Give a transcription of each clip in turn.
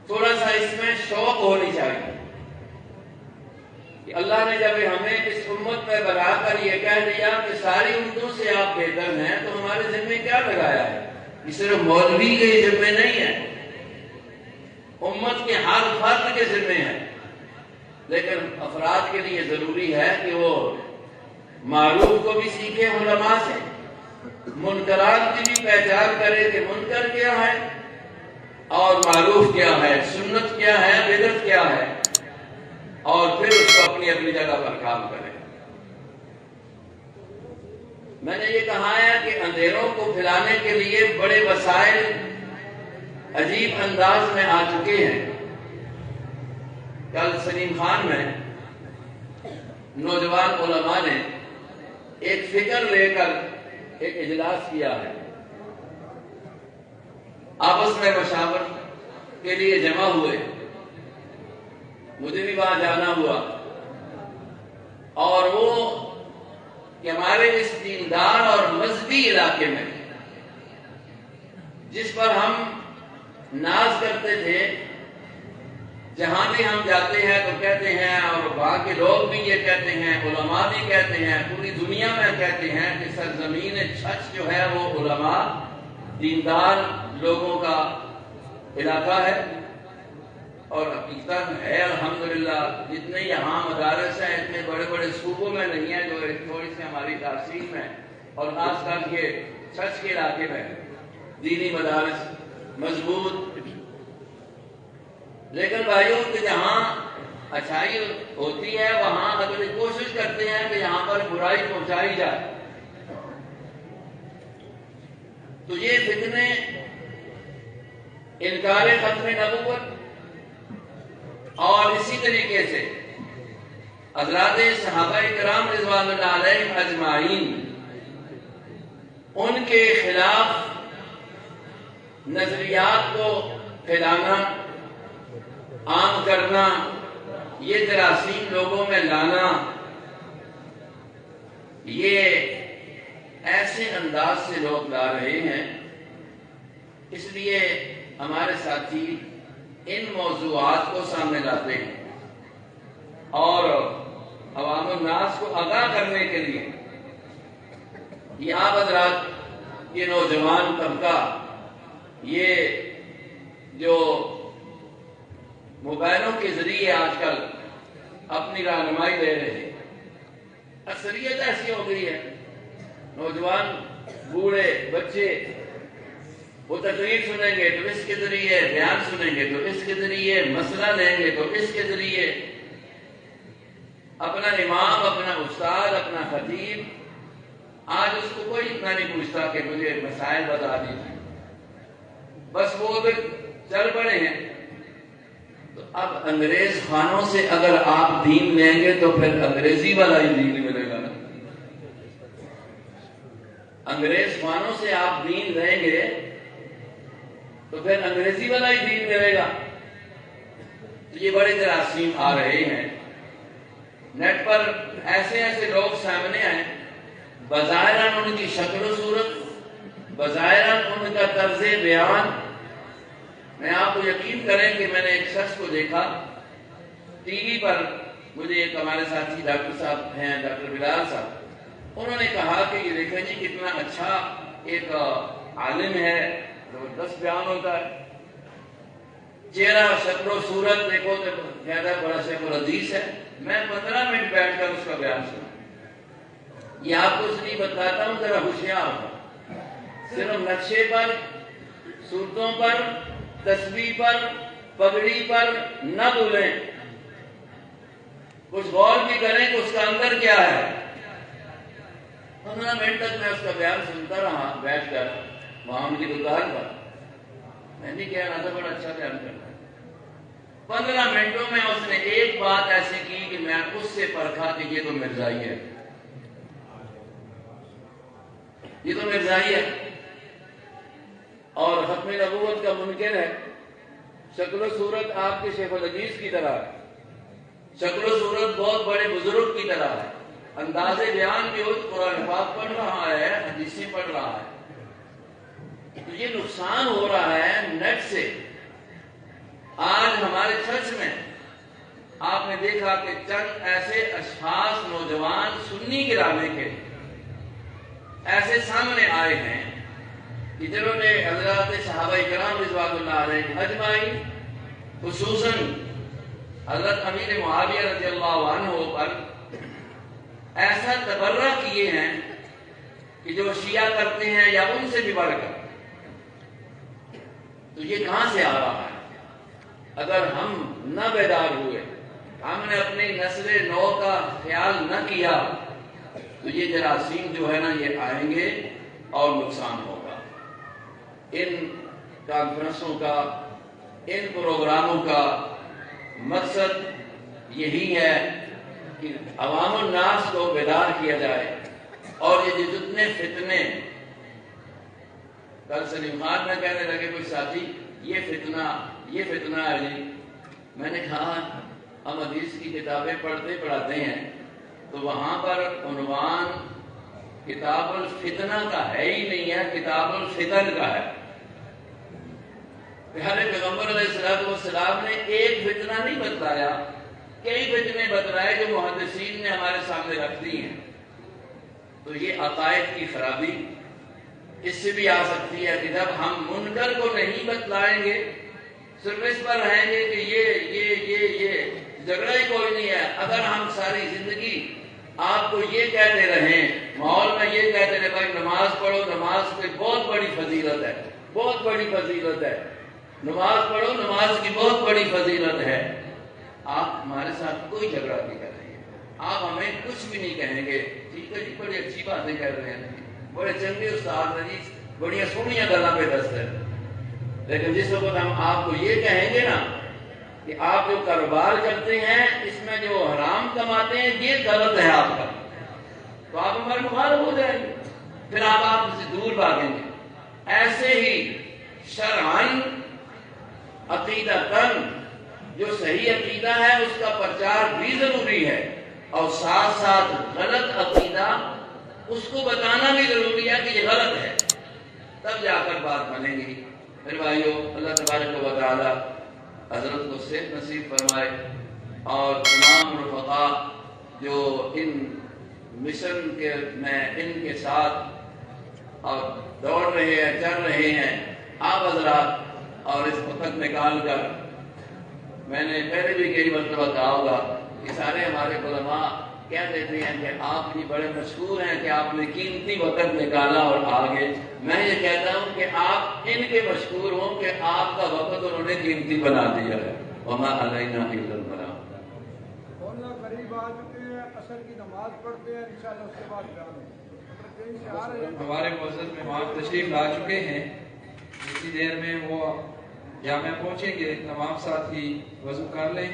تھوڑا سا اس میں شوق ہونی چاہیے کہ اللہ نے جب ہمیں اس امت میں بنا کر یہ کہہ دیا کہ ساری امتوں سے آپ بہتر ہیں، تو ہمارے ذمہ کیا لگایا ہے؟ یہ صرف مولوی کے ذمہ نہیں ہے، امت کے ہر فرد کے ذمہ ہے، لیکن افراد کے لیے ضروری ہے کہ وہ معروف کو بھی سیکھے علماء سے، منکرات کی بھی پہچان کرے کہ منکر کیا ہے اور معروف کیا ہے، سنت کیا ہے، بدعت کیا ہے، اور پھر اس کو اپنی اپنی جگہ پر کام کرے۔ میں نے یہ کہا ہے کہ اندھیروں کو پھیلانے کے لیے بڑے وسائل عجیب انداز میں آ چکے ہیں۔ کل سلیم خان میں نوجوان علماء نے ایک فکر لے کر ایک اجلاس کیا ہے، آپس میں مشاورت کے لیے جمع ہوئے، مجھے بھی وہاں جانا ہوا، اور وہ کہ ہمارے اس دیندار اور مذہبی علاقے میں جس پر ہم ناز کرتے تھے، جہاں بھی ہم جاتے ہیں تو کہتے ہیں، اور وہاں کے لوگ بھی یہ کہتے ہیں، علماء بھی کہتے ہیں، پوری دنیا میں کہتے ہیں کہ سرزمین چھچ جو ہے وہ علماء دیندار لوگوں کا علاقہ ہے، اور حقیقت ہے الحمدللہ جتنے یہاں مدارس ہیں اتنے بڑے بڑے صوبوں میں نہیں ہیں جو ایک تھوڑی سی ہماری تاثیر میں، اور خاص کر کے چھچ کے علاقے میں دینی مدارس مضبوط۔ لیکن بھائیوں کہ جہاں اچھائی ہوتی ہے وہاں اگر کوشش کرتے ہیں کہ یہاں پر برائی پہنچائی جائے، تو یہ فتنے انکار ختم نبوت اور اسی طریقے سے حضرات صحابہ کرام رضوان اللہ علیہم اجمعین ان کے خلاف نظریات کو پھیلانا، عام کرنا، یہ جراثیم لوگوں میں لانا، یہ ایسے انداز سے لوگ لا رہے ہیں۔ اس لیے ہمارے ساتھی ان موضوعات کو سامنے لاتے ہیں اور عوام الناس کو آگاہ کرنے کے لیے یہ آپ حضرات، یہ نوجوان طبقہ، یہ جو موبائلوں کے ذریعے آج کل اپنی رہنمائی دے رہے ہیں، اکثریت ایسی ہو گئی ہے، نوجوان، بوڑھے، بچے، وہ تقریر سنیں گے تو اس کے ذریعے، بیان سنیں گے تو اس کے ذریعے، مسئلہ لیں گے تو اس کے ذریعے، اپنا امام، اپنا استاد، اپنا خطیب، آج اس کو کوئی اتنا نہیں پوچھتا کہ مجھے مسائل بتا دیجیے، بس وہ اگر چل پڑے ہیں۔ تو اب انگریز خانوں سے اگر آپ دین لیں گے تو پھر انگریزی والا ہی دین ملے گا نا۔ انگریز خانوں سے آپ دین لیں گے تو پھر انگریزی والا ہی دین ملے گا۔ تو یہ بڑے جراثیم آ رہے ہیں، نیٹ پر ایسے ایسے لوگ سامنے آئے، بظاہراً ان کی شکل و صورت، بظاہراً ان کا طرز بیان، میں آپ کو یقین کریں کہ میں نے ایک شخص کو دیکھا ٹی وی پر، مجھے ایک ہمارے ساتھی ڈاکٹر صاحب ہیں، ڈاکٹر بلال صاحب، انہوں نے کہا کہ یہ دیکھیں جی کتنا اچھا ایک عالم ہے، زبردست بیان ہوتا ہے، چہرہ، شکل و صورت دیکھو تو زیادہ بڑا شیخ الحدیث ہے۔ میں 15 منٹ بیٹھ کر اس کا بیان سنا۔ یہ آپ کو اس لیے بتاتا ہوں ذرا ہوشیار ہو، صرف نقشے پر، صورتوں پر، تسبیح پر، پگڑی پر نہ بولیں، کچھ غور بھی کریں کہ اس کا اندر کیا ہے۔ 15 منٹ تک میں اس کا بیان سنتا رہا بیٹھ کر وہاں ان کی دکان پر۔ میں نہیں کہہ رہا تھا بڑا اچھا بیان کرتا ہے۔ 15 منٹوں میں اس نے ایک بات ایسی کی کہ میں اس سے پرکھا کہ یہ تو مرزائی ہے، یہ تو مرزائی ہے اور ختم نبوت کا منکر ہے، شکل و صورت آپ کے شیخ الحدیث کی طرح ہے، شکل و صورت بہت بڑے بزرگ کی طرح ہے، انداز بیان بھی قرآن پاک پڑھ رہا ہے، حدیثیں پڑھ رہا ہے۔ تو یہ نقصان ہو رہا ہے نیٹ سے۔ آج آج ہمارے چرچ میں آپ نے دیکھا کہ چند ایسے اشخاص نوجوان سنی گرانے کے ایسے سامنے آئے ہیں کہ جنہوں نے حضرات صحابہ کرام رضوان اللہ علیہ اجمعین خصوصاً حضرت امیر معاویہ رضی اللہ عنہ پر ایسا تبرہ کیے ہیں کہ جو شیعہ کرتے ہیں یا ان سے بھی بڑھ کر. تو یہ کہاں سے آ رہا ہے؟ اگر ہم نہ بیدار ہوئے، ہم نے اپنی نسل نو کا خیال نہ کیا تو یہ جراثیم جو ہے نا یہ آئیں گے اور نقصان ہوگا. ان کانفرنسوں کا، ان پروگراموں کا مقصد یہی ہے کہ عوام الناس کو بیدار کیا جائے. اور یہ جتنے فتنے، کل سلیم خان میں کہنے لگے کوئی ساتھی یہ فتنہ ہے جی. میں نے کہا ہم حدیث کی کتابیں پڑھاتے ہیں تو وہاں پر عنوان کتاب الفتنہ کا ہے ہی نہیں ہے، کتاب الفتن کا ہے. پیارے پیغمبر علیہ السلام نے ایک فتنہ نہیں بتلایا، کئی فتنے بتلائے جو محدثین نے ہمارے سامنے رکھ دی ہیں. تو یہ عقائد کی خرابی اس سے بھی آ سکتی ہے کہ جب ہم منکر کو نہیں بتلائیں گے، صرف اس پر رہیں گے کہ یہ جھگڑا ہی کوئی نہیں ہے. اگر ہم ساری زندگی آپ کو یہ کہتے رہیں، ماحول میں یہ کہتے رہیں بھائی نماز پڑھو، نماز کی بہت بڑی فضیلت ہے، بہت بڑی فضیلت ہے، نماز پڑھو، نماز کی بہت بڑی فضیلت ہے. آپ ہمارے ساتھ کوئی جھگڑا نہیں کر رہے ہیں، آپ ہمیں کچھ بھی نہیں کہیں گے. ٹھیک ہے جی، بڑی اچھی باتیں کر رہے ہیں، بڑے چنگے استاد ہیں جی، بڑی سونیاں گلاں پہ دست ہے. لیکن جس وقت ہم آپ کو یہ کہیں گے نا کہ آپ جو کاروبار کرتے ہیں اس میں جو حرام کماتے ہیں یہ غلط ہے آپ کا، تو آپ ہمارے مخالف ہو جائیں گے، پھر آپ سے دور بھاگیں گے. ایسے ہی شرعاً عقیدتاً جو صحیح عقیدہ ہے اس کا پرچار بھی ضروری ہے، اور ساتھ ساتھ غلط عقیدہ اس کو بتانا بھی ضروری ہے کہ یہ غلط ہے، تب جا کر بات بنے گی. پھر بھائیو، اللہ تبارک و تعالی حضرت کو صحت نصیب فرمائے، اور تمام رفقا جو ان مشن کے میں ان کے ساتھ اور دوڑ رہے ہیں، چل رہے ہیں، آپ حضرات اور اس وقت نکال کر، میں نے پہلے بھی کئی مرتبہ کہا ہوگا کہ سارے ہمارے علماء کیا کہتے ہیں کہ آپ بھی بڑے مشہور ہیں کہ آپ نے قیمتی وقت نکالا اور آگے. میں یہ کہتا ہوں کہ آپ ان کے مشہور ہوں کہ آپ کا وقت انہوں نے قیمتی بنا دیا ہے. وما علینا الا البلاغ. قریب آ چکے ہیں، عصر کی نماز پڑھتے ہیں، انشاءاللہ اس کے بعد ہمارے معزز مہمان تشریف لا چکے ہیں، اسی دیر میں وہ جامع پہنچیں گے. تمام ساتھی وضو کر لیں،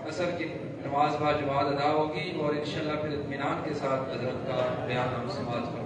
عصر کی نماز با جماعت ادا ہوگی اور انشاءاللہ پھر اطمینان کے ساتھ حضرت کا بیان ہم سماعت کریں.